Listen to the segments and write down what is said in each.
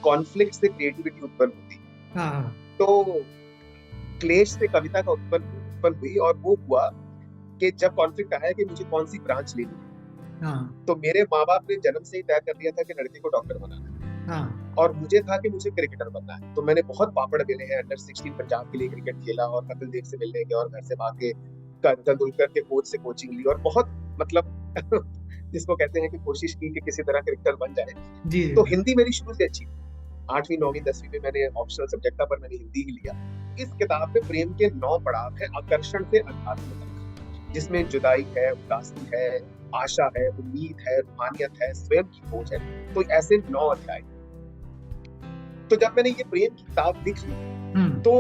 Conflict से creativity उत्पन्न होती है। हाँ हाँ तो क्लेश से कविता का उत्पन्न हुई, और वो हुआ कि जब कॉन्फ्लिक्ट आया कि मुझे कौन सी ब्रांच लेनी है, हाँ तो मेरे माँ बाप ने जन्म से ही तय कर लिया था कि लड़के को डॉक्टर बनाना है, हाँ और मुझे था कि मुझे क्रिकेटर बनना है। तो मैंने बहुत पापड़ बेले हैं, अंडर 16 पंजाब के लिए क्रिकेट खेला, और कपिल देव से मिलने गया, और घर से भाग के तेंदुलकर के कोच से कोचिंग ली, और बहुत मतलब जिसको कहते हैं कि कोशिश की कि किसी तरह क्रिकेटर बन जाए। जी तो जी हिंदी मेरी शुरू से अच्छी थी। 8वीं 9वीं 10वीं में मैंने ऑप्शनल सब्जेक्ट था, पर मैंने हिंदी ही लिया। इस किताब में प्रेम के 9 पड़ाव है, आकर्षण से अध्यात्म तक, जिसमें जुदाई है, उदासी है, आशा है, उम्मीद है, रूहानियत है, स्वयं की खोज है। तो ऐसे 9 अध्याय। तो जब मैंने ये प्रेम की किताब लिख ली, हम्म तो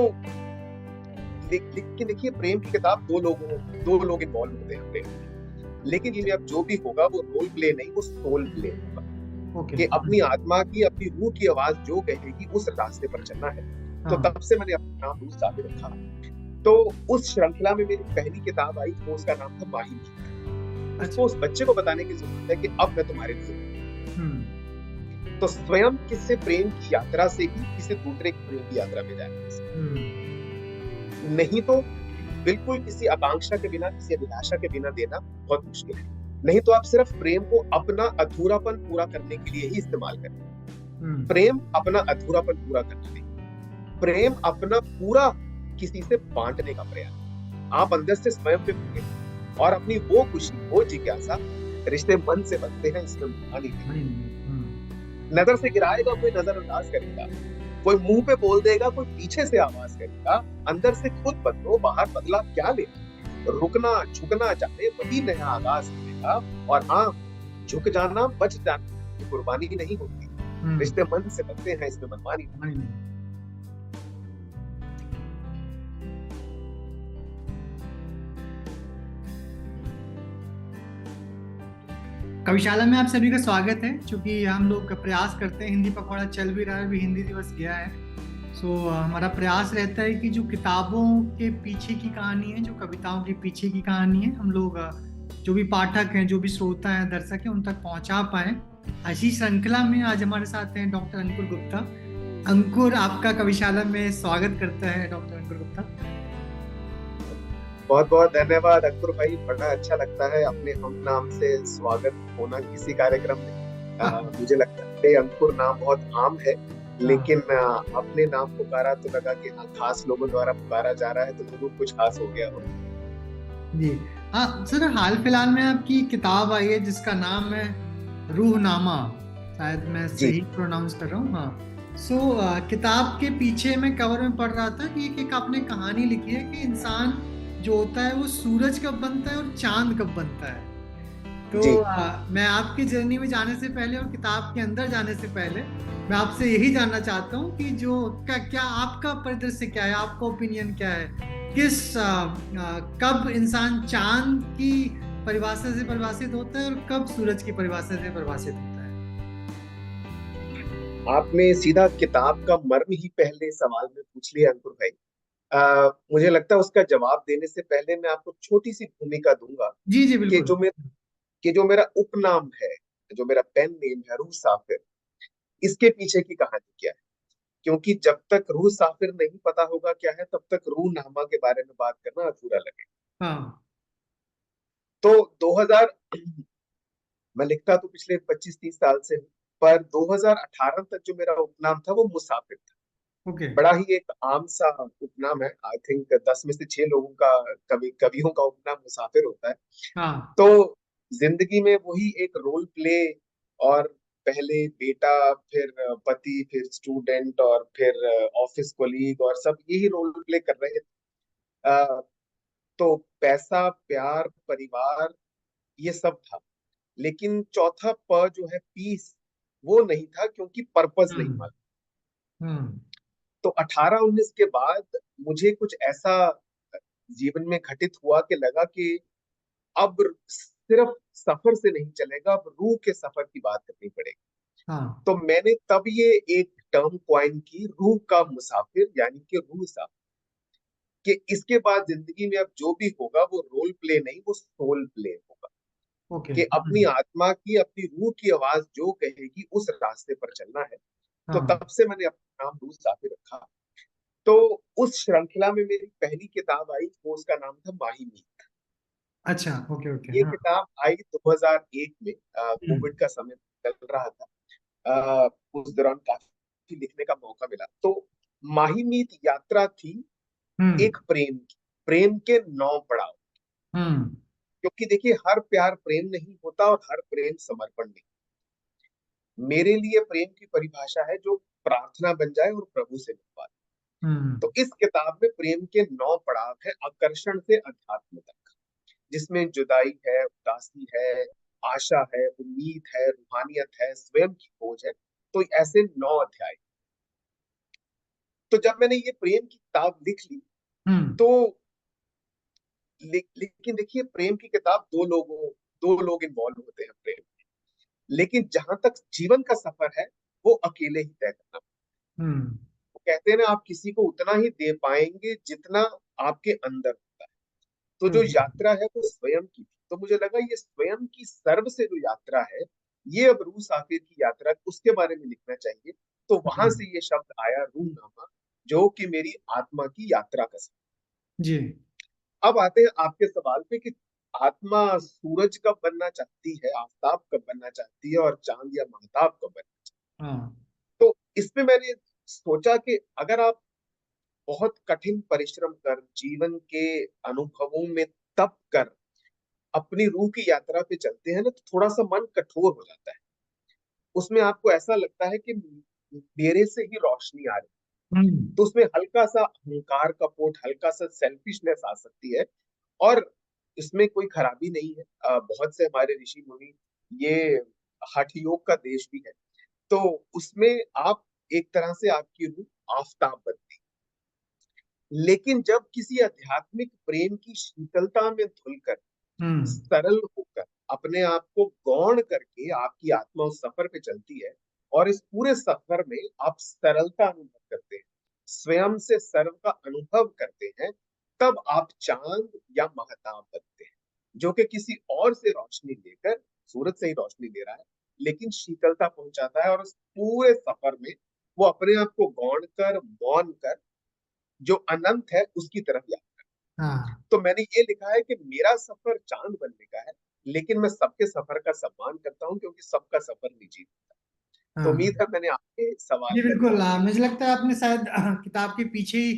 लिख लिख के देखिए, प्रेम की किताब दो लोग इन्वॉल्व होते हैं प्रेम में। लेकिन ये अब जो भी होगा वो रोल प्ले नहीं, वो सोल प्ले होगा। ओके कि अपनी आत्मा की, अपनी रूह की आवाज जो कहेगी उस रास्ते पर चलना है। तो हाँ तब से मैंने अपना नाम रूह साबिर रखा। तो उस श्रृंखला में मेरी पहली किताब आई, तो उसका नाम था माहिर। अच्छा उसको उस बच्चे को बताने की जरूरत है कि अब मैं तुम्हारे लिए हूं। हम्म तो स्वयं किससे प्रेम की यात्रा से ही किसी दूसरे की प्रेम की यात्रा में जाए, हम्म नहीं तो बिल्कुल किसी आकांक्षा के बिना, किसी अभिलाषा के बिना देना बहुत मुश्किल है। नहीं तो आप सिर्फ प्रेम को अपना अधूरापन पूरा करने के लिए ही इस्तेमाल करें। हम्म प्रेम अपना अधूरापन पूरा करना नहीं, प्रेम अपना पूरा किसी से बांटने का प्रयास। आप अंदर से स्वयं पे खुले, और अपनी वो खुशी, वो जिज्ञासा, रिश्ते मन से बनते हैं, इसमें बुराई नहीं। नहीं, नजर से गिराएगा कोई, नजरअंदाज करेगा कोई, मुंह पे बोल देगा कोई, पीछे से आवाज करेगा। अंदर से खुद बदलो, बाहर बदला क्या ले। रुकना झुकना चाहे वही नया आगाज मिलेगा। और हाँ, झुक जाना, बच जाना, ये कुर्बानी नहीं होती। रिश्ते मन से बनते हैं, इसमें मनमानी नहीं। नहीं नहीं। कविशाला में आप सभी का स्वागत है। चूंकि हम लोग प्रयास करते हैं, हिंदी पखवाड़ा चल भी रहा है, अभी हिंदी दिवस गया है। हमारा प्रयास रहता है कि जो किताबों के पीछे की कहानी है, जो कविताओं के पीछे की कहानी है, हम लोग जो भी पाठक हैं, जो भी श्रोता हैं, दर्शक हैं, उन तक पहुंचा पाए। ऐसी श्रृंखला में आज हमारे साथ हैं डॉक्टर अंकुर गुप्ता। अंकुर, आपका कविशाला में स्वागत करता है डॉक्टर अंकुर गुप्ता। बहुत बहुत धन्यवाद अंकुर भाई, बड़ा अच्छा लगता है अपने हम नाम से स्वागत होना किसी कार्यक्रम में। हाँ मुझे लगता है अंकुर नाम बहुत आम है, हाँ लेकिन अपने नाम पुकारा तो लगा कि हाँ, खास लोगों द्वारा पुकारा जा रहा है, तो जरूर कुछ खास हो गया हो। जी। हाँ सर, हाल फिलहाल में आपकी किताब आई है जिसका नाम है रूहनामा। शायद मैं जी। सही प्रोनाउंस कर रहा हूँ। हाँ। किताब के पीछे मैं कवर में पढ़ रहा था कि एक आपने कहानी लिखी है कि इंसान जो होता है वो सूरज कब बनता है और चांद कब बनता है। जी। मैं आपकी जर्नी में जाने से पहले और किताब के अंदर जाने से पहले मैं आपसे यही जानना चाहता हूँ कि जो क्या क्या आपका परिदृश्य क्या है, आपका ओपिनियन क्या है, किस कब इंसान चांद की परिभाषा से परिभाषित होता है और कब सूरज की परिभाषा से परिभाषित होता है। आपने सीधा किताब का मर्म ही पहले सवाल में पूछ लिया अंकुर भाई। मुझे लगता है उसका जवाब देने से पहले मैं आपको छोटी सी भूमिका दूंगा जी जी कि बिल्कुल। जो मेरा उपनाम है, जो मेरा पेन नेम है रूह साफिर, इसके पीछे की कहानी क्या है। क्योंकि जब तक रूह साफिर नहीं पता होगा क्या है, तब तक रूह नामा के बारे में बात करना अधूरा लगे। हाँ। तो 2000, मैं लिखता तो पिछले 25-30 साल से हूँ, पर 2018 तक जो मेरा उपनाम था वो मुसाफिर था। ओके। बड़ा ही एक आम सा उपनाम है, आई थिंक 10 में से 6 लोगों का, कवियों का उपनाम मुसाफिर होता है। हाँ। तो जिंदगी में वही एक रोल प्ले, और पहले बेटा, फिर पति, फिर स्टूडेंट, और फिर ऑफिस कोलीग, और सब यही रोल प्ले कर रहे थे। अ, तो पैसा, प्यार, परिवार, ये सब था। लेकिन चौथा प जो है, पीस, वो नहीं था, क्योंकि पर्पस नहीं हम्म मालूम। हम्म तो 18-19 के बाद मुझे कुछ ऐसा जीवन में घटित हुआ कि लगा कि अब सिर्फ सफर से नहीं चलेगा, अब रूह के सफर की बात करनी पड़ेगी। हाँ। तो मैंने तब ये एक टर्म क्वाइन की, रूह का मुसाफिर, यानी कि रूह साफिर। कि इसके बाद जिंदगी में अब जो भी होगा वो रोल प्ले नहीं, वो सोल प्ले होगा। ओके। कि अपनी आत्मा की, अपनी रूह की आवाज जो कहेगी उस रास्ते पर चलना है। तो हाँ। तब से मैंने अपना नाम रूस साफिर रखा। तो उस श्रृंखला में मेरी पहली किताब आई, वो उसका नाम था माही मीत। अच्छा, ओके ओके, ये हाँ। किताब आई 2001 में, हम्म। कोविड का समय चल रहा था। उस दौरान काफी लिखने का मौका मिला। तो माही मीत यात्रा थी हम्म। एक प्रेम के 9 पड़ाव। हम्म। क्योंकि देखिए, हर प्यार प्रेम नहीं होता और हर प्रेम समर्पण नहीं। मेरे लिए प्रेम की परिभाषा है जो प्रार्थना बन जाए और प्रभु से मिल पाए। हम्म। तो इस किताब में प्रेम के 9 पड़ाव है, आकर्षण से अध्यात्म तक, जिसमें जुदाई है, उदासी है, आशा है, उम्मीद है, रूहानियत है, स्वयं की खोज है। तो ऐसे 9 अध्याय। तो जब मैंने ये प्रेम की किताब लिख ली, हम्म। तो लेकिन देखिए, प्रेम की किताब दो लोग इन्वॉल्व होते हैं प्रेम। लेकिन जहां तक जीवन का सफर है, वो अकेले ही तय करना। हम्म। वो कहते हैं ना, आप किसी को उतना ही दे पाएंगे जितना आपके अंदर होता है। तो जो हम्म। यात्रा है वो स्वयं की थी। तो मुझे लगा ये स्वयं की सर्व से जो यात्रा है, ये अब रूह आफिर की यात्रा, उसके बारे में लिखना चाहिए। तो वहां हम्म। से ये शब्द आया, रूहनामा, जो कि मेरी आत्मा की यात्रा का सफर। जी। अब आते हैं आपके सवाल पे कि आत्मा सूरज कब बनना चाहती है, आफताब कब बनना चाहती है, और चांद या महताब कब बनना। हाँ। तो इसमें मैंने सोचा कि अगर आप बहुत कठिन परिश्रम कर, जीवन के अनुभवों में तप कर अपनी रूह की यात्रा पे चलते हैं ना, तो थोड़ा सा मन कठोर हो जाता है। उसमें आपको ऐसा लगता है कि मेरे से ही रोशनी आ रही। हम्म। तो उसमें हल्का सा अहंकार का पोट, हल्का सा सेल्फिशनेस आ सकती है। और इसमें कोई खराबी नहीं है। बहुत से हमारे ऋषि मुनि, ये हठ योग का देश भी है। तो उसमें आप एक तरह से आपकी रूह आफताब बनती है। लेकिन जब किसी आध्यात्मिक प्रेम की शीतलता में धुलकर, हम्म। सरल होकर, अपने आप को गौण करके आपकी आत्मा उस सफर पे चलती है, और इस पूरे सफर में आप सरलता अनुभव करते हैं, स्वयं से सर्व का अनुभव करते हैं, तब आप चांद या महताब बनते हैं, जो कि किसी और से रोशनी लेकर, सूरज से ही रोशनी ले रहा है, लेकिन शीतलता पहुंचाता है। और उस पूरे सफर में वो अपने आप को गौण कर, मौन कर, जो अनंत है उसकी तरफ यात्रा। हाँ। तो मैंने ये लिखा है कि मेरा सफर चांद बनने का है, लेकिन मैं सबके सफर का सम्मान करता हूँ, क्योंकि सबका सफर निजी होता है। तो हाँ। उम्मीद है मैंने आपके सवाल जी का बिल्कुल, जवाब दे मुझे लगता है आपने शायद किताब के पीछे ही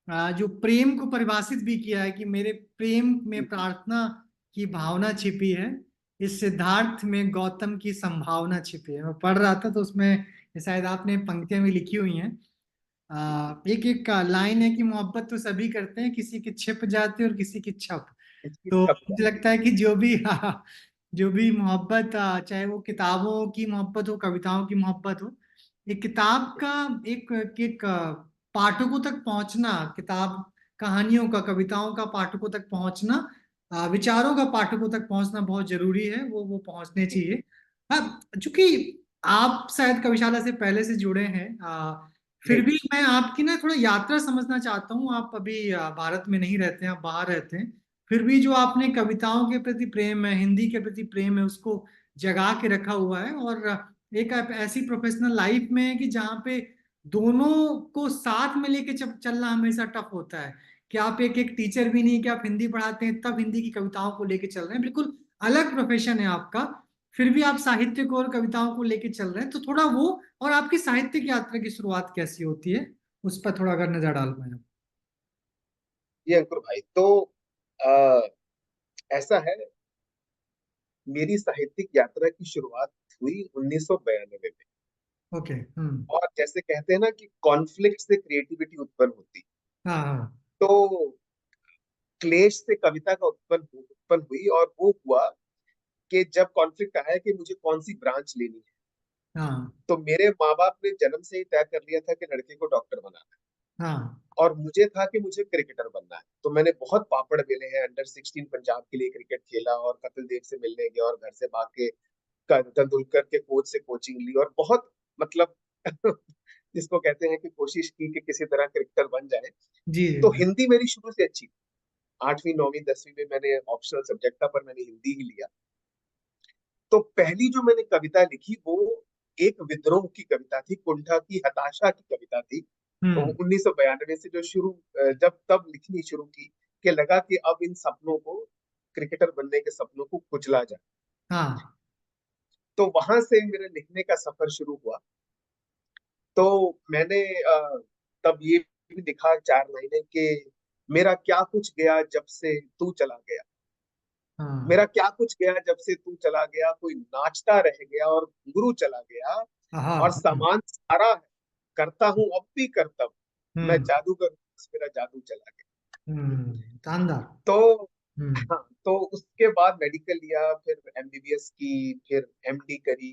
जो प्रेम को परिभाषित भी किया है कि मेरे प्रेम में दिया। प्रार्थना की भावना छिपी है, इस सिद्धार्थ में गौतम की संभावना छिपी है। मैं पढ़ रहा था तो उसमें ये शायद आपने पंक्तियां भी लिखी हुई हैं। एक एक लाइन है कि मोहब्बत तो सभी करते हैं, किसी की छिप जाती है और किसी की छप। इसकी तो छप मुझे जाती लगता है कि जो भी जो भी मोहब्बत, चाहे वो किताबों की मोहब्बत हो, कविताओं की मोहब्बत हो, एक किताब का एक एक पाठकों तक पहुंचना, किताब कहानियों का, कविताओं का पाठकों तक पहुंचना, विचारों का पाठकों तक पहुंचना बहुत जरूरी है। वो पहुंचने है। चाहिए। हाँ, चूंकि आप शायद कविशाला से पहले से जुड़े हैं, फिर जी भी मैं आपकी ना थोड़ा यात्रा समझना चाहता हूँ। आप अभी भारत में नहीं रहते हैं, आप बाहर रहते हैं। फिर भी जो आपने कविताओं के प्रति प्रेम है, हिंदी के प्रति प्रेम है, उसको जगा के रखा हुआ है। और एक आप ऐसी प्रोफेशनल लाइफ में है कि जहाँ पे दोनों को साथ में लेके चलना हमेशा टफ होता है। कि आप एक टीचर भी नहीं कि आप हिंदी पढ़ाते हैं तब हिंदी की कविताओं को लेके चल रहे हैं, बिल्कुल अलग प्रोफेशन है आपका। फिर भी आप साहित्य को और कविताओं को लेके चल रहे हैं, तो थोड़ा वो, और आपकी साहित्यिक यात्रा की शुरुआत कैसी होती है, उस पर थोड़ा अगर नजर डाल पाए आप। ये अंकुर भाई, तो आ, ऐसा है, मेरी साहित्यिक यात्रा की शुरुआत हुई 1992 में। ओके। हम्म। और जैसे कहते हैं ना कि कॉन्फ्लिक्ट से क्रिएटिविटी उत्पन्न होती। हाँ हाँ। तो क्लेश से कविता का उत्पन्न हुई, और वो हुआ कि जब कॉन्फ्लिक्ट आया कि मुझे कौन सी ब्रांच लेनी है। हाँ तो मेरे माँ बाप ने जन्म से ही तय कर लिया था कि लड़के को डॉक्टर बनाना है, हाँ। और मुझे था कि मुझे क्रिकेटर बनना है। तो मैंने बहुत पापड़ बेले हैं, अंडर 16 पंजाब के लिए क्रिकेट खेला, और कपिल देव से मिलने गया, और घर से भाग के तेंदुलकर के कोच से कोचिंग ली, और बहुत मतलब जिसको कहते हैं कि कोशिश की कि किसी तरह क्रिकेटर बन जाए। जी तो जी। हिंदी मेरी शुरू से अच्छी थी। 8वीं 9वीं 10वीं में मैंने ऑप्शनल सब्जेक्ट था, पर मैंने हिंदी ही लिया। तो पहली जो मैंने कविता लिखी, वो एक विद्रोह की कविता थी, कुंठा की हताशा की कविता थी। तो हम्म। 1992 से जो शुरू जब तब लिखनी शुरू की, कि लगा कि अब इन सपनों को, क्रिकेटर बनने के सपनों को कुचला जाए। हाँ। तो वहां से मेरे लिखने का सफर शुरू हुआ। तो मैंने तब ये भी लिखा 4 महीने के, मेरा क्या कुछ गया जब से तू चला गया। हाँ। मेरा क्या कुछ गया जब से तू चला गया, कोई नाचता रह गया और गुरु चला गया, और हाँ। सामान सारा है, करता हूं अब भी कर्तव्य, मैं हम्म। जादूगर, मेरा जादू चला गया। शानदार। तो हम्म। हाँ, तो उसके बाद मेडिकल लिया, फिर एमबीबीएस की, फिर एमडी करी,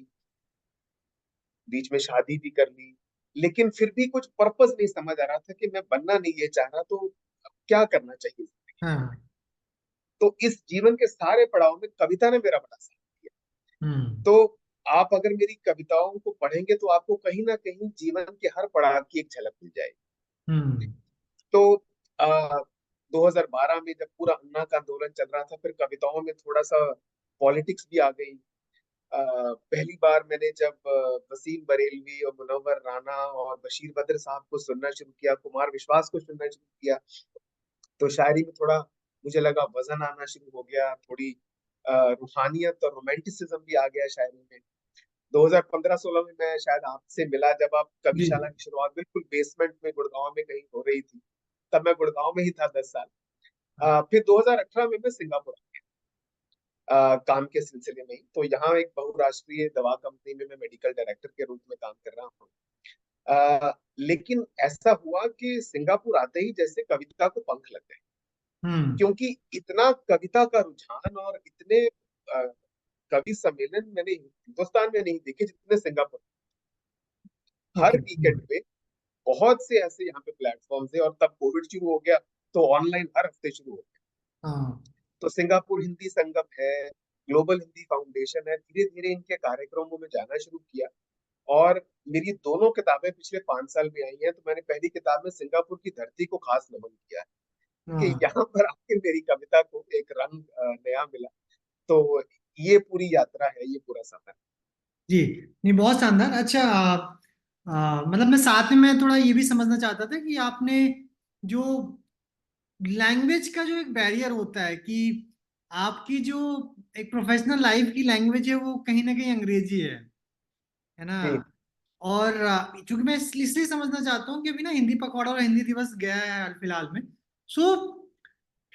बीच में शादी भी कर ली। लेकिन फिर भी कुछ पर्पस नहीं समझ आ रहा था कि मैं बनना नहीं ये चाह रहा, तो अब क्या करना चाहिए। हाँ। तो इस जीवन के सारे पड़ाव में कविता ने मेरा बड़ा साथ दिया। हम्म। तो आप अगर मेरी कविताओं को पढ़ेंगे तो आपको कहीं ना कहीं जीवन के हर पड़ाव की एक झलक मिल जाएगी। हम्म। तो आ, 2012 में जब पूरा अन्ना का आंदोलन चल रहा था, फिर कविताओं में थोड़ा सा पॉलिटिक्स भी आ गई। पहली बार मैंने जब वसीम बरेलवी और मुनव्वर राना और बशीर बद्र साहब को सुनना शुरू किया, कुमार विश्वास को सुनना शुरू किया, तो शायरी में थोड़ा मुझे लगा वजन आना शुरू हो गया, थोड़ी रूहानियत और रोमांटिसिज्म भी आ गया शायरी में। 2015-16 में मैं शायद आपसे मिला, जब आप जी। कविशाला की शुरुआत बिल्कुल बेसमेंट में गुड़गांव में कहीं हो रही थी। तब मैं गुड़गांव में ही था 10 साल। फिर 2018 में मैं सिंगापुर काम के सिलसिले में ही, तो यहाँ एक बहुराष्ट्रीय दवा कंपनी में मैं मेडिकल डायरेक्टर के रूप में काम कर रहा हूँ। लेकिन ऐसा हुआ कि सिंगापुर आते ही जैसे कविता को पंख लग गए, हम्म। क्योंकि इतना कविता का रुझान और इतने कवि सम्मेलन मैंने हिंदुस्तान में नहीं देखे जितने सिंगापुर। हर ओके। वीकेंड पे बहुत से ऐसे यहाँ पे प्लेटफॉर्म्स है, और तब कोविड शुरू हो गया तो ऑनलाइन हर हफ्ते शुरू हो गया। हाँ। तो सिंगापुर हिंदी संगम है, ग्लोबल हिंदी फाउंडेशन है, धीरे धीरे इनके कार्यक्रमों में जाना शुरू किया। और मेरी दोनों किताबें पिछले 5 साल में आई हैं, तो मैंने पहली किताब में सिंगापुर की धरती को खास नमन किया है, कि हाँ। यहाँ पर आके मेरी कविता को एक रंग नया मिला। तो ये पूरी यात्रा है, ये पूरा सफर। जी। नहीं, बहुत शानदार। अच्छा, मतलब मैं साथ में मैं थोड़ा ये भी समझना चाहता था कि आपने जो लैंग्वेज का जो एक बैरियर होता है कि आपकी जो एक प्रोफेशनल लाइफ की लैंग्वेज है वो कहीं ना कहीं अंग्रेजी है ना। जी और चूंकि मैं इसलिए समझना चाहता हूँ कि अभी ना हिंदी पखवाड़ा और हिंदी दिवस गया है हाल फिलहाल में। सो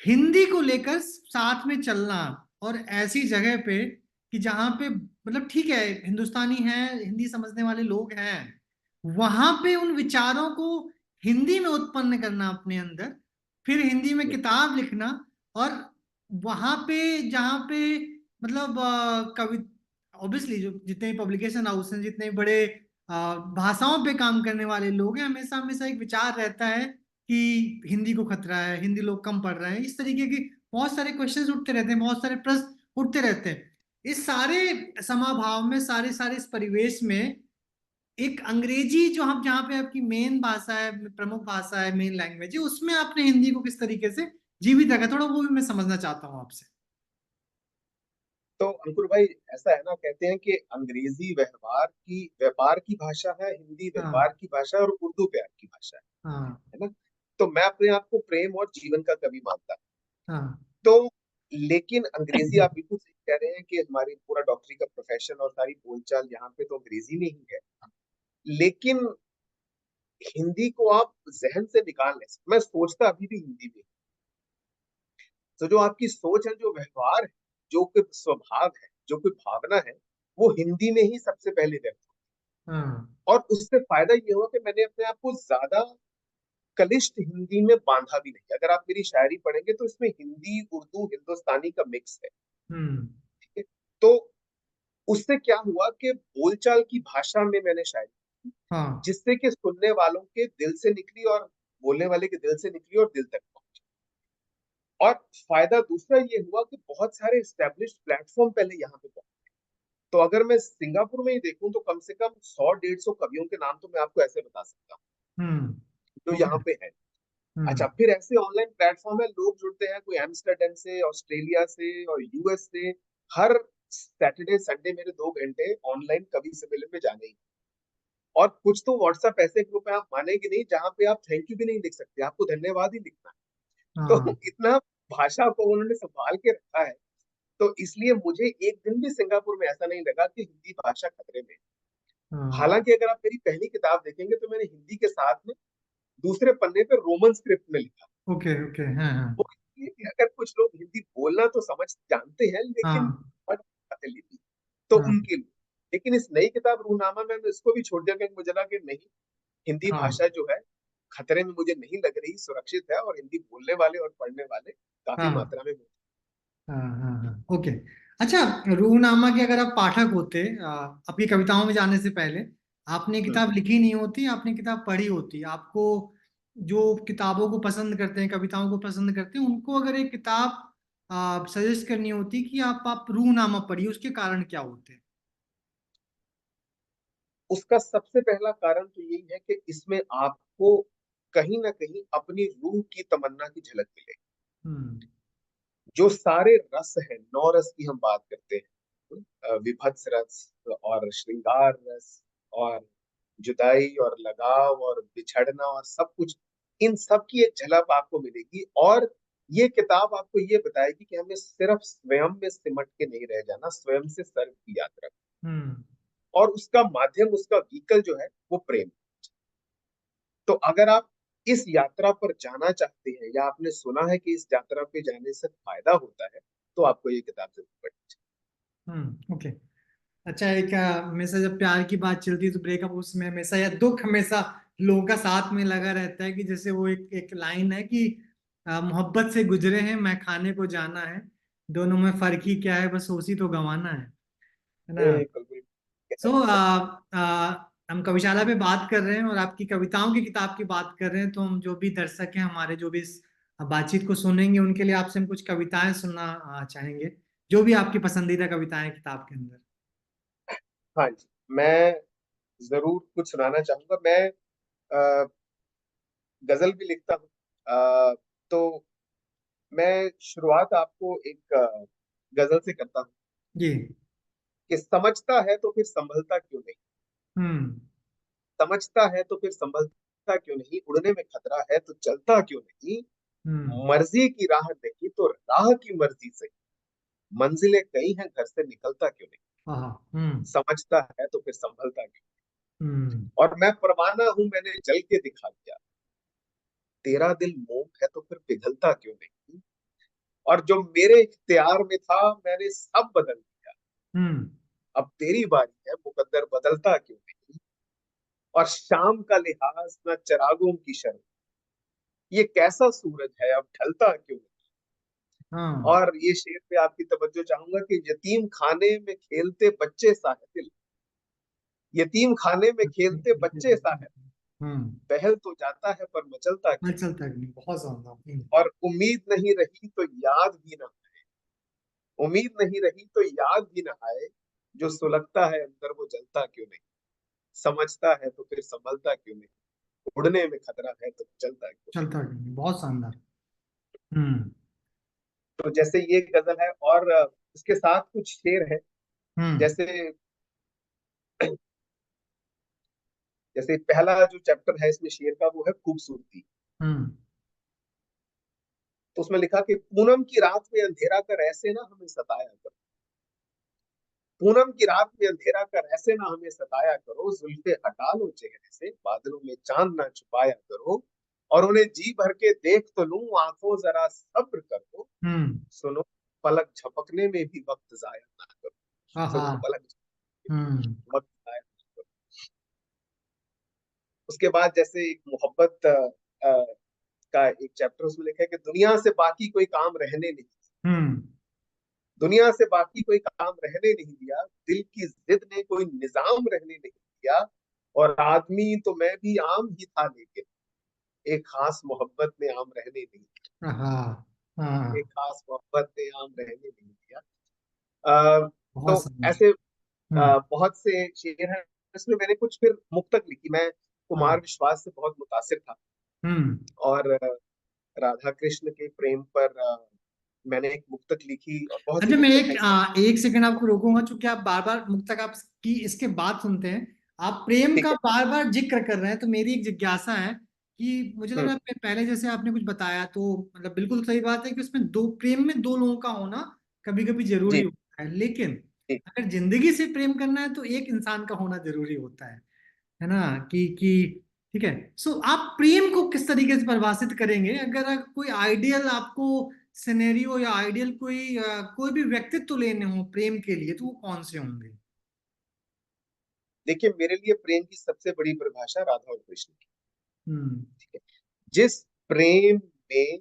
हिंदी को लेकर साथ में चलना, और ऐसी जगह पे कि जहां पे मतलब ठीक है हिंदुस्तानी है, हिंदी समझने वाले लोग हैं, वहां पे उन विचारों को हिंदी में उत्पन्न करना अपने अंदर, फिर हिंदी में जी किताब लिखना, और वहां पे जहां पे मतलब कवि ऑब्वियसली जो जितने पब्लिकेशन हाउस हैं, जितने बड़े भाषाओं पे काम करने वाले लोग हैं, हमेशा हमेशा एक विचार रहता है कि हिंदी को खतरा है, हिंदी लोग कम पढ़ रहे हैं, इस तरीके की बहुत सारे क्वेश्चंस उठते रहते हैं, बहुत सारे प्रश्न उठते रहते हैं। इस सारे समाभाव में, सारे सारे इस परिवेश में एक अंग्रेजी जो हम जहाँ पे आपकी मेन भाषा है, प्रमुख भाषा है, मेन लैंग्वेज है, उसमें आपने हिंदी को किस तरीके से जीवित रखा, थोड़ा वो भी मैं समझना चाहता हूँ आपसे। तो अंकुर भाई, ऐसा है ना, कहते हैं कि अंग्रेजी व्यापार की भाषा है, हिंदी हाँ। व्यवहार की भाषा है, और उर्दू प्यार की भाषा हाँ। है ना। तो मैं अपने आप को प्रेम और जीवन का कवि मानता हूं। हाँ। तो लेकिन अंग्रेजी, आप बिल्कुल सही कह रहे हैं कि हमारी पूरा डॉक्टरी का प्रोफेशन और सारी बोलचाल यहाँ पे तो अंग्रेजी में ही है। लेकिन हिंदी को आप जहन से निकाल नहीं सकते। मैं सोचता अभी भी हिंदी में। तो जो आपकी सोच है, जो व्यवहार है, जो कोई स्वभाव है, जो कोई भावना है, वो हिंदी में ही सबसे पहले व्यक्त हाँ। हो। और उससे फायदा ये हुआ कि मैंने अपने आप को ज्यादा कलिष्ठ हिंदी में बांधा भी नहीं। अगर आप मेरी शायरी पढ़ेंगे तो इसमें हिंदी, उर्दू, हिंदुस्तानी का मिक्स है। हम्म। ठीक है। तो उससे क्या हुआ कि बोलचाल की भाषा में मैंने शायरी, हाँ। जिससे कि सुनने वालों के दिल से निकली और बोलने वाले के दिल से निकली और दिल तक पहुंची। और फायदा दूसरा ये हुआ कि बहुत सारे एस्टेब्लिश्ड प्लेटफॉर्म पहले यहाँ पे पहुंचे। तो अगर मैं सिंगापुर में ही देखूं तो कम से कम 100-150 कवियों के नाम तो मैं आपको ऐसे बता सकता हूँ जो ओके। यहाँ पे है। हम्म। अच्छा, फिर ऐसे ऑनलाइन प्लेटफॉर्म है, लोग जुड़ते हैं, कोई एम्स्टर्डम से, ऑस्ट्रेलिया से और यूएस से, हर सैटरडे संडे मेरे 2 घंटे ऑनलाइन कवि सम्मेलन में जाने ही। और कुछ तो व्हाट्सएप ऐसे ग्रुप है, आप मानेंगे नहीं, जहां पे आप थैंक यू भी नहीं लिख सकते, आपको धन्यवाद ही लिखना है। तो हाँ इतना भाषा को उन्होंने संभाल के रखा है। तो इसलिए मुझे एक दिन भी सिंगापुर में ऐसा नहीं लगा कि हिंदी भाषा खतरे में है। हाँ। हालांकि अगर आप मेरी पहली किताब देखेंगे तो मैंने हिंदी के साथ में दूसरे पन्ने पे रोमन स्क्रिप्ट में लिखा। Okay okay. हाँ हाँ। वो इसलिए कि अगर कुछ लोग हिंदी बोलना तो समझ जानते हैं लेकिन हाँ पढ़ नहीं पाते लिपि, तो हाँ। उनके लिए। लेकिन इस नई किताब रूहनामा में मैं इसको भी छोड़ दिया क्योंकि मुझे लगा कि नहीं, हिंदी हाँ भाषा जो है खतरे में मुझे नहीं लग रही, सुरक्षित है, और हिंदी बोलने वाले और पढ़ने वाले काफी हाँ मात्रा में हैं। हाँ हाँ हाँ। ओके। अच्छा, रूहनामा के अगर आप पाठक होते, आपकी कविताओं में जाने से पहले, आपने हम्म। किताब लिखी नहीं होती, आपने किताब पढ़ी होती, आपको जो किताबों को पसंद करते हैं, कविताओं को पसंद करते हैं, उनको अगर एक किताब सजेस्ट करनी होती कि आप रूहनामा पढ़िए, उसके कारण क्या होते? उसका सबसे पहला कारण तो यही है कि इसमें आपको कहीं ना कहीं अपनी रूह की तमन्ना की झलक मिले। हम्म जो सारे रस है, 9 रस की हम बात करते हैं, विभत्स रस और श्रृंगार रस और जुदाई और लगाव और बिछड़ना और सब कुछ, इन सब की एक झलक आपको मिलेगी। और ये किताब आपको ये बताएगी कि हमें सिर्फ स्वयं में सिमट के नहीं रह जाना, स्वयं से सर्व की यात्रा। हम्म। और उसका माध्यम, उसका व्हीकल जो है वो प्रेम। तो अगर आप इस यात्रा पर जाना चाहते हैं या आपने सुना है कि इस यात्रा पे जाने से फायदा होता है, तो आपको ये किताब जरूर पढ़नी चाहिए। ओके। अच्छा, एक हमेशा जब प्यार की बात चलती है तो ब्रेकअप, उसमें हमेशा या दुख हमेशा लोगों का साथ में लगा रहता है, कि जैसे वो एक एक लाइन है कि मोहब्बत से गुजरे हैं मैं खाने को जाना है, दोनों में फर्क ही क्या है, बस उसी तो गंवाना है ना? बिल्कुल बिल्कुल। सो हम कविशाला पे बात कर रहे हैं और आपकी कविताओं की किताब की बात कर रहे हैं, तो हम जो भी दर्शक हैं हमारे, जो भी इस बातचीत को सुनेंगे, उनके लिए आपसे हम कुछ कविताएं सुनना चाहेंगे, जो भी आपकी पसंदीदा कविताएं किताब के अंदर। हाँ जी, मैं जरूर कुछ सुनाना चाहूंगा। मैं अ, गजल भी लिखता हूँ। तो मैं शुरुआत आपको एक गजल से करता हूँ जी। कि समझता है तो फिर संभलता क्यों नहीं, हम्म समझता है तो फिर संभलता क्यों नहीं, उड़ने में खतरा है तो चलता क्यों नहीं, हम्म। मर्जी की राह नहीं तो राह की मर्जी से, मंजिलें कई हैं घर से निकलता क्यों नहीं, हाँ। हम्म समझता है तो फिर संभलता क्यों हम्म। नहीं। और मैं परवाना हूं, मैंने जल के दिखा दिया, तेरा दिल मोम है तो फिर पिघलता क्यों नहीं, और जो मेरे इख्तियार में था मैंने सब बदल दिया, हम्म। अब तेरी बारी है मुकद्दर बदलता क्यों नहीं, और शाम का लिहाज न चिरागों की शर्म, ये कैसा सूरज है अब ढलता क्यों नहीं। हाँ। और ये शेर पे आपकी तवज्जो चाहूंगा कि यतीम खाने में खेलते बच्चे सा है दिल, यतीम खाने में खेलते बच्चे सा है, हम्म। बहल तो जाता है पर मचलता मैं क्यों चलता कि नहीं, बहुत ज्यादा। नहीं। और उम्मीद नहीं रही तो याद भी ना, उम्मीद नहीं रही तो याद भी ना आए, जो सुलगता है अंदर वो जलता क्यों नहीं, समझता है तो फिर संभलता क्यों नहीं, उड़ने में खतरा है तो चलता क्यों चलता कि नहीं, बहुत शानदार। हम्म नहीं। तो जैसे ये गजल है, और इसके साथ कुछ शेर है। हम्म जैसे जैसे पहला जो चैप्टर है इसमें शेर का वो है खूबसूरती। हम्म। तो उसमें लिखा कि पूनम की रात में अंधेरा कर ऐसे ना हमें सताया करो, पूनम की रात में अंधेरा कर ऐसे ना हमें सताया करो, जुल्फे हटा लो चेहरे से, बादलों में चांद ना छुपाया करो, और उन्हें जी भर के देख तो लूं, आंखों जरा सब्र करो, हम्म। सुनो पलक झपकने में भी वक्त जाया ना करो, हाँ सुनो हाँ। पलक झपकने में हम्म। भी वक्त जाया ना करो। उसके बाद जैसे एक मोहब्बत का एक चैप्टर उसमें लिखा है कि दुनिया से बाकी कोई काम रहने नहीं, हम्म। दुनिया से बाकी कोई काम रहने नहीं दिया, दिल की जिद ने कोई निजाम रहने नहीं दिया, और आदमी तो मैं भी आम ही था लेकिन एक खास मोहब्बत ने आम रहने नहीं दिया, हाँ एक हाँ। खास मोहब्बत ने आम रहने नहीं दिया। बहुत तो शानदार। ऐसे हम्म। बहुत से शेर हैं। इसमें मैंने कुछ फिर मुक्तक लिखी। मैं कुमार हाँ। विश्वास से बहुत मुतासिर था, हम्म। और राधा कृष्ण के प्रेम पर मैंने एक मुक्तक लिखी और बहुत सी अच्छा, मैं मुक्तक हैं इस पर। एक सेकंड आपको रोकूंगा, क्योंकि आप बार बार मुक्तक आप की इसके बाद सुनते हैं, आप प्रेम ठीक का है। बार बार जिक्र कर रहे हैं, तो मेरी एक जिज्ञासा है कि मुझे लग हम्म। रहा है पहले जैसे आपने कुछ बताया, तो मतलब बिल्कुल सही बात है कि उसमें दो, प्रेम में दो लोगों का होना कभी कभी जरूरी जी होता है, लेकिन जी। अगर जिंदगी से प्रेम करना है तो एक इंसान का होना जरूरी होता है ना? कि ठीक है। सो आप प्रेम को किस तरीके से परिभाषित करेंगे? अगर कोई आइडियल आपको सिनेरियो या आइडियल कोई भी व्यक्तित्व लेने हो प्रेम के लिए, तो वो कौन से होंगे? देखिए, मेरे लिए प्रेम की सबसे बड़ी परिभाषा राधा और कृष्ण की। हम्म। ठीक है। जिस प्रेम में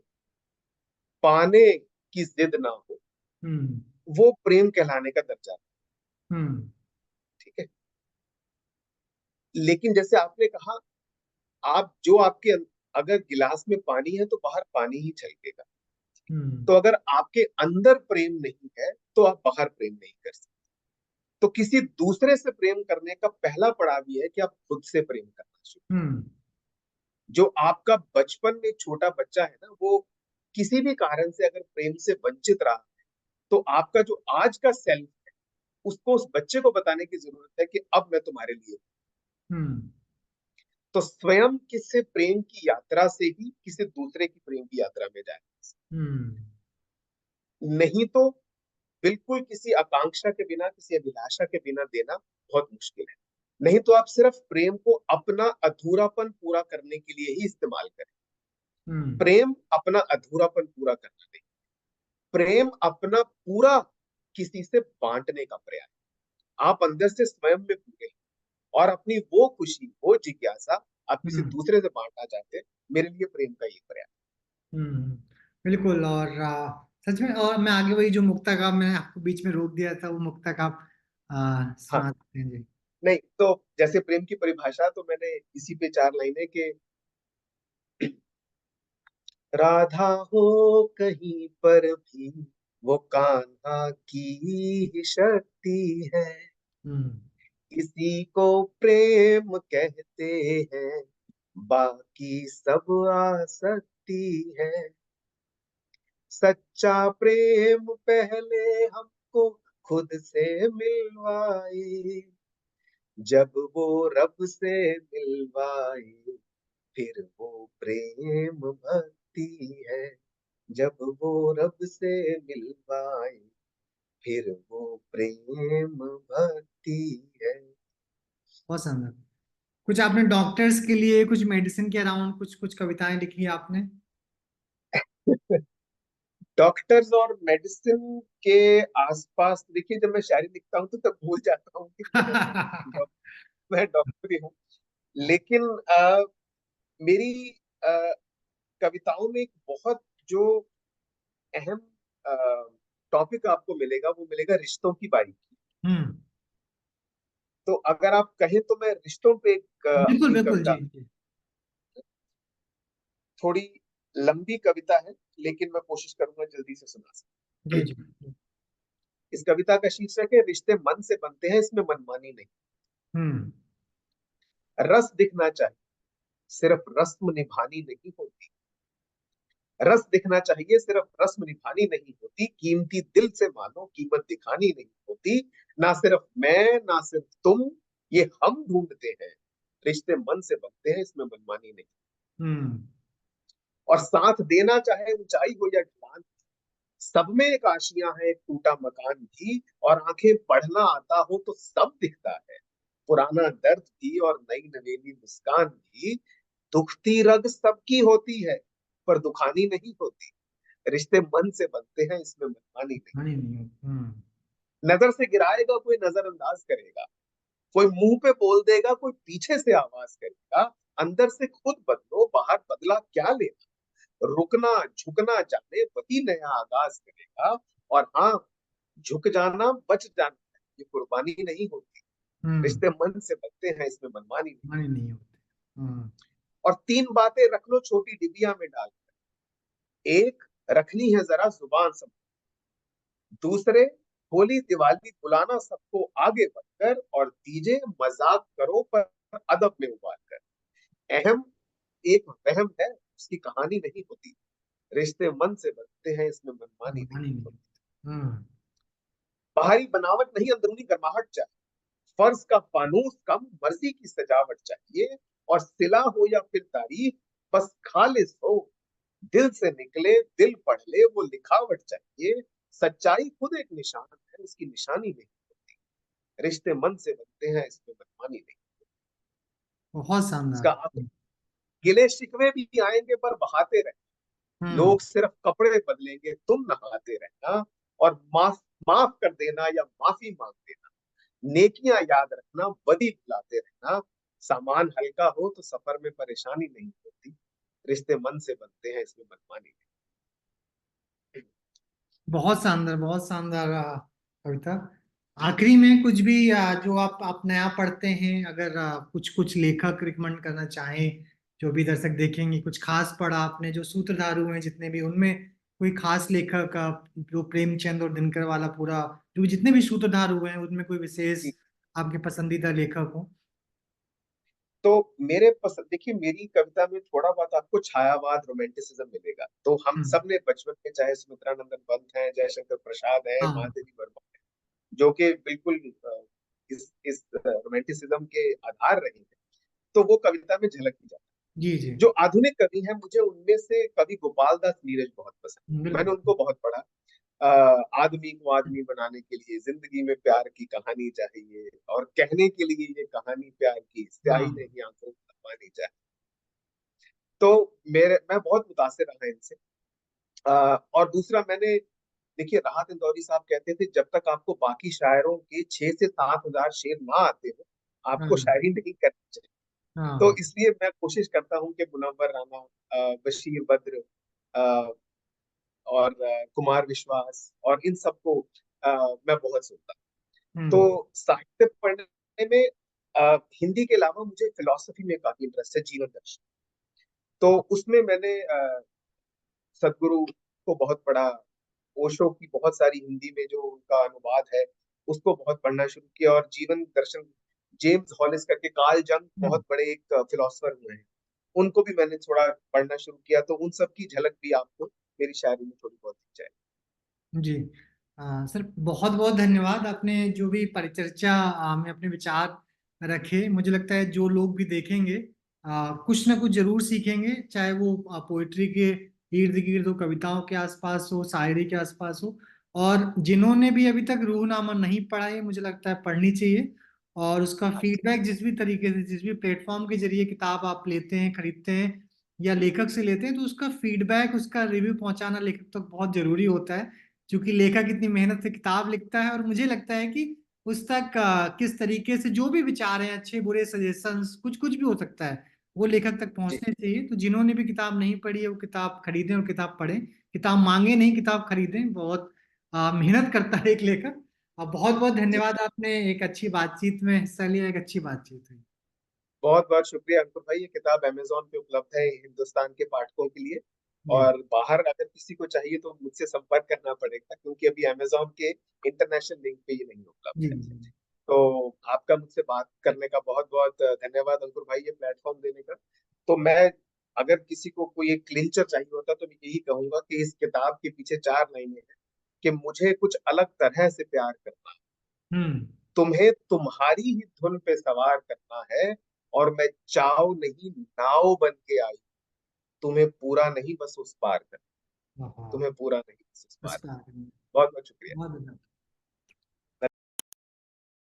पाने की जिद ना हो, हम्म। वो प्रेम कहलाने का दर्जा है। हम्म। ठीक है। लेकिन जैसे आपने कहा, आप जो आपके अगर गिलास में पानी है तो बाहर पानी ही छलकेगा। हम्म। तो अगर आपके अंदर प्रेम नहीं है तो आप बाहर प्रेम नहीं कर सकते। तो किसी दूसरे से प्रेम करने का पहला पड़ाव ये है कि आप खुद से प्रेम करना शुरू। हम्म। जो आपका बचपन में छोटा बच्चा है ना, वो किसी भी कारण से अगर प्रेम से वंचित रहा, तो आपका जो आज का सेल्फ है, उसको उस बच्चे को बताने की जरूरत है कि अब मैं तुम्हारे लिए हूं। हम्म। तो स्वयं किसी प्रेम की यात्रा से ही किसी दूसरे की प्रेम की यात्रा में जाए। हम्म। नहीं तो बिल्कुल किसी आकांक्षा के बिना, किसी अभिलाषा के बिना देना बहुत मुश्किल है। नहीं तो आप सिर्फ प्रेम को अपना अधूरापन पूरा करने के लिए ही इस्तेमाल करें। हम्म। प्रेम अपना अधूरापन पूरा करना नहीं, प्रेम अपना पूरा किसी से बांटने का प्रयास। आप अंदर से स्वयं में पूरे हैं, और अपनी वो खुशी, वो जिज्ञासा आप किसी हम्म। दूसरे से बांटना चाहते हैं। मेरे लिए प्रेम का ये प्रयास। हम्म। बिल्कुल। और सच में, और मैं आगे वही जो मुक्तक आप, मैंने आपको बीच में रोक दिया था, वो मुक्तक आप हाँ। सुना सकते हैं जी। नहीं तो जैसे प्रेम की परिभाषा तो मैंने इसी पे चार लाइनें के, राधा हो कहीं पर भी वो कान्हा की ही शक्ति है, हम्म। इसी को प्रेम कहते हैं, बाकी सब आसक्ति है। सच्चा प्रेम पहले हमको खुद से मिलवाए, जब वो रब से मिलवाए, फिर वो प्रेम भक्ति है। जब वो रब से मिलवाए, फिर वो प्रेम भक्ति है। बहुत सुंदर। कुछ आपने डॉक्टर्स के लिए, कुछ मेडिसिन के अराउंड कुछ कुछ कविताएं लिखी आपने? डॉक्टर्स और मेडिसिन के आसपास देखिए, जब मैं शायरी लिखता हूँ तो तब भूल जाता हूँ कि मैं डॉक्टर ही हूँ। लेकिन मेरी अ, कविताओं में एक बहुत जो अहम टॉपिक आपको मिलेगा, वो मिलेगा रिश्तों की बारीकी। हम्म। तो अगर आप कहें तो मैं रिश्तों पे एक बिल्कुल अपनी बिल्कुल कविता, जी जी। थोड़ी लंबी कविता है लेकिन मैं कोशिश करूंगा जल्दी से सुना जी सकूं। जी। इस कविता का शीर्षक है, रिश्ते मन से बनते हैं, इसमें मनमानी नहीं। हम्म। रस दिखना चाहिए, सिर्फ रस्म निभानी नहीं होती। रस दिखना चाहिए, सिर्फ रस्म निभानी नहीं होती। कीमती दिल से मानो, कीमत दिखानी नहीं होती। ना सिर्फ मैं, ना सिर्फ तुम, ये हम ढूंढते हैं। रिश्ते मन से बनते हैं, इसमें मनमानी नहीं। हम्म। और साथ देना चाहे ऊंचाई हो या ढलान, सब में एक आशियां है, एक टूटा मकान भी। और आंखें पढ़ना आता हो तो सब दिखता है, पुराना दर्द भी और नई नवेली मुस्कान भी। दुखती रग सबकी होती है, पर दुखानी नहीं होती। रिश्ते मन से बनते हैं, इसमें मनमानी नहीं। नहीं नहीं। हम्म। नजर से गिराएगा कोई, नजरअंदाज करेगा कोई, मुंह पे बोल देगा कोई, पीछे से आवाज करेगा। अंदर से खुद बदलो, बाहर बदला क्या लेना। रुकना झुकना जाने, वही नया आगाज करेगा। और हाँ, झुक जाना बच जाना, ये कुर्बानी नहीं होती। हम्म। रिश्ते मन से बनते हैं, इसमें मनमानी नहीं। नहीं नहीं होते। हम्म। और तीन बातें रख लो छोटी डिबिया में डाल। एक, रखनी है जरा जुबान सब। दूसरे, होली दिवाली बुलाना सबको आगे बढ़कर। और तीजे, मजाक करो पर अदब में उबार कर। अहम एक वहम है, उसकी कहानी नहीं होती। रिश्ते मन से बनते हैं, इसमें मनमानी नहीं मानी नहीं। होती। हम्म। बाहरी बनावट नहीं, अंदरूनी गर्माहट चाहिए। फर्श का फानूस कम, मर्जी की सजावट चाहिए। और सिला हो या फिर तारीफ, बस खालिस हो, दिल से निकले, दिल पढ़ ले, वो लिखावट चाहिए। सच्चाई खुद एक निशान है, उसकी निशानी नहीं होती। रिश्ते मन से बनते हैं, इसमें मनमानी नहीं। बहुत इसका शानदार। आखिर, गिले शिकवे भी आएंगे पर बहाते रहे। हम्म। लोग सिर्फ कपड़े बदलेंगे, तुम नहाते रहना। और माफ माफ कर देना या माफी मांग देना। नेकियां याद रखना, बदी भुलाते रहना। सामान हल्का हो तो सफर में परेशानी नहीं होती। रिश्ते मन से बनते हैं, इसमें मनमानी नहीं। बहुत शानदार, बहुत शानदार कविता। आखिरी में कुछ भी जो आप नया पढ़ते हैं, अगर कुछ कुछ लेखक रिकमेंड करना चाहें, जो भी दर्शक देखेंगे, कुछ खास पढ़ा आपने, जो सूत्रधार हुए हैं जितने भी, उनमें कोई खास लेखक जो प्रेमचंद और दिनकर वाला पूरा, जो जितने भी सूत्रधार हुए हैं उनमें कोई विशेष आपके पसंदीदा लेखक हो? तो मेरे पसंद, देखिए मेरी कविता में थोड़ा बहुत आपको छायावाद, रोमांटिसिज्म मिलेगा। तो हम हम्म। सब ने बचपन में, चाहे सुमित्रानंदन पंत है, जयशंकर प्रसाद है, हाँ। महादेवी वर्मा है, जो कि बिल्कुल इस रोमांटिसिज्म के आधार रहे हैं, तो वो कविता में झलक की जाती जी जी। है। जो आधुनिक कवि हैं, मुझे उनमें से कवि गोपाल दास नीरज बहुत पसंद है। मैंने बिल्कुल। उनको बहुत पढ़ा। आदमी को आदमी बनाने के लिए जिंदगी में प्यार की कहानी चाहिए, और कहने के लिए ये कहानी प्यार की, स्याही हाँ। नहीं आंखों में पानी चाहिए। तो मैं बहुत मुतासिर रहा इनसे। और दूसरा, मैंने, देखिए राहत इंदौरी साहब कहते थे, जब तक आपको बाकी शायरों के 6 से 7 हजार शेर ना आते हो, आपको हाँ। शायरी नहीं करनी चाहिए। तो हाँ। इसलिए मैं कोशिश करता हूँ कि मुनव्वर राना, बशीर बद्र, अ, और कुमार विश्वास, और इन सबको मैं बहुत सुनता हूँ। हम्म। तो साहित्य पढ़ने में हिंदी के अलावा मुझे फिलोसफी में काफी इंटरेस्ट है, जीवन दर्शन। तो उसमें मैंने सदगुरु को बहुत पढ़ा। ओशो की बहुत सारी हिंदी में जो उनका अनुवाद है, उसको बहुत पढ़ना शुरू किया। और जीवन दर्शन, जेम्स हॉलिस करके, कार्ल जंग हम्म। बहुत बड़े एक फिलोसफर हुए हैं, उनको भी मैंने थोड़ा पढ़ना शुरू किया। तो उन सब की झलक भी आपको मेरी शायरी में थोड़ी बहुत दिख जाए। जी। सर बहुत बहुत धन्यवाद, आपने जो भी परिचर्चा में अपने विचार रखे। मुझे लगता है जो लोग भी देखेंगे कुछ ना कुछ जरूर सीखेंगे, चाहे वो पोइट्री के इर्द गिर्द हो, कविताओं के आसपास हो, शायरी के आसपास हो। और जिन्होंने भी अभी तक रूहनामा नहीं पढ़ा है, मुझे लगता है पढ़नी चाहिए। और उसका फीडबैक जिस भी तरीके से, जिस भी प्लेटफॉर्म के जरिए किताब आप लेते हैं, खरीदते हैं या लेखक से लेते हैं, तो उसका फीडबैक, उसका रिव्यू पहुंचाना लेखक तक बहुत जरूरी होता है। क्योंकि लेखक इतनी मेहनत से किताब लिखता है, और मुझे लगता है कि उस तक किस तरीके से जो भी विचार हैं, अच्छे बुरे सजेशंस, कुछ कुछ भी हो सकता है, वो लेखक तक जी, पहुंचने चाहिए। तो जिन्होंने भी किताब नहीं पढ़ी है, वो किताब खरीदें और किताब पढ़ें। किताब मांगे नहीं, किताब खरीदें। बहुत मेहनत करता है एक लेखक। बहुत बहुत जी, धन्यवाद, आपने एक अच्छी बातचीत में हिस्सा लिया, एक अच्छी बातचीत हुई। बहुत बहुत शुक्रिया अंकुर भाई। ये किताब अमेजोन पे उपलब्ध है हिंदुस्तान के पाठकों के लिए। जी और बाहर अगर किसी को चाहिए तो मुझसे संपर्क करना पड़ेगा, क्योंकि अभी अमेजोन के इंटरनेशनल लिंक पे ये नहीं उपलब्ध जी है। जी। तो आपका मुझसे बात करने का बहुत बहुत धन्यवाद अंकुर भाई, ये प्लेटफॉर्म देने का। तो मैं, अगर किसी को कोई एक क्लिंचर चाहिए होता, तो मैं यही कहूंगा कि इस किताब के पीछे 4 लाइनें हैं कि मुझे कुछ अलग तरह से प्यार करना, हम्म। तुम्हें तुम्हारी ही धुन पे सवार करना है, और मैं चाव नहीं नाव बन के आई, तुम्हें पूरा नहीं बस उस पार करना, हाँ। तुम्हें पूरा नहीं बस उस पार नमस्कार। करना। बहुत बहुत शुक्रिया। बहुत धन्यवाद।